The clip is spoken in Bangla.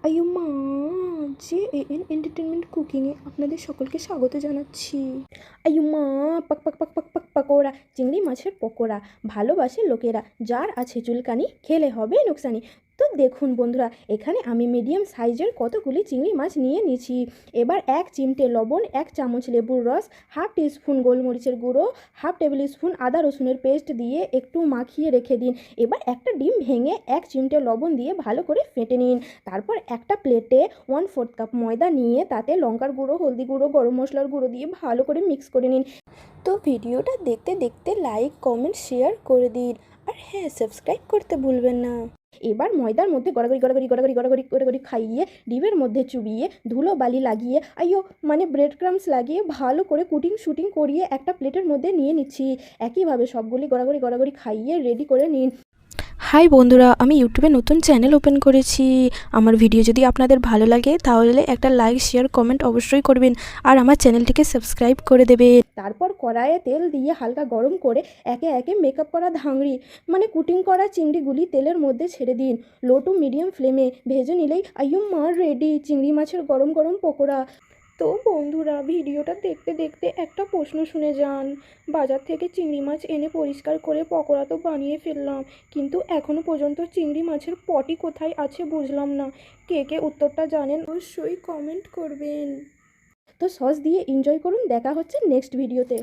আইয়ো মা! যে এএন এন্টারটেইনমেন্ট কুকিংয়ে আপনাদের সকলকে স্বাগত জানাচ্ছি। আইয়ো মা! পাক পাক পাক পাক পাক পাকোড়া, চিংড়ি মাছের পকোড়া, ভালোবাসে লোকেরা, যার আছে চুলকানি, খেলে হবে নোকসানি। তো দেখুন বন্ধুরা, এখানে আমি মিডিয়াম সাইজের কতগুলি চিংড়ি মাছ নিয়ে নিয়েছি। এবার 1 চিমটে লবণ, 1 চামচ লেবুর রস, হাফ টিস্পুন গোলমরিচের গুঁড়ো, হাফ টেবিল স্পুন আদা রসুনের পেস্ট দিয়ে একটু মাখিয়ে রেখে দিন। এবার একটা ডিম ভেঙে 1 চিমটে লবণ দিয়ে ভালো করে ফেটে নিন। তারপর একটা প্লেটে 1/4 কাপ ময়দা নিয়ে তাতে লঙ্কার গুঁড়ো, হলদি গুঁড়ো, গরম মশলার গুঁড়ো দিয়ে ভালো করে মিক্স করে নিন। তো ভিডিওটা দেখতে দেখতে লাইক, কমেন্ট, শেয়ার করে দিন। আর হ্যাঁ, সাবস্ক্রাইব করতে ভুলবেন না। এবার ময়দার মধ্যে গড়াগড়ি খাইয়ে ডিমের মধ্যে চুবিয়ে ধুলো বালি লাগিয়ে ব্রেড ক্রামস লাগিয়ে ভালো করে কুটিং শুটিং করিয়ে একটা প্লেটের মধ্যে নিয়ে নিচ্ছি। একইভাবে সবগুলি গড়াগড়ি খাইয়ে রেডি করে নিন। হাই বন্ধুরা, আমি ইউটিউবে নতুন চ্যানেল ওপেন করেছি। আমার ভিডিও যদি আপনাদের ভালো লাগে তাহলে একটা লাইক, শেয়ার, কমেন্ট অবশ্যই করবেন আর আমার চ্যানেলটিকে সাবস্ক্রাইব করে দেবেন। তারপর কড়াইয়ে তেল দিয়ে হালকা গরম করে একে একে মেকআপ করা কুটিং করা চিংড়িগুলি তেলের মধ্যে ছেড়ে দিন। লো টু মিডিয়াম ফ্লেমে ভেজে নিলেই আইয়ো মা রেডি চিংড়ি মাছের গরম গরম পকোড়া। তো বন্ধুরা, ভিডিওটা দেখতে দেখতে একটা প্রশ্ন শুনে যান। বাজার থেকে চিংড়ি মাছ এনে পরিষ্কার করে পকোড়া তো বানিয়ে ফেললাম, কিন্তু এখনও পর্যন্ত চিংড়ি মাছের পটি কোথায় আছে বুঝলাম না। কে কে উত্তরটা জানেন অবশ্যই কমেন্ট করবেন। তো সস দিয়ে এনজয় করুন। দেখা হচ্ছে নেক্সট ভিডিওতে।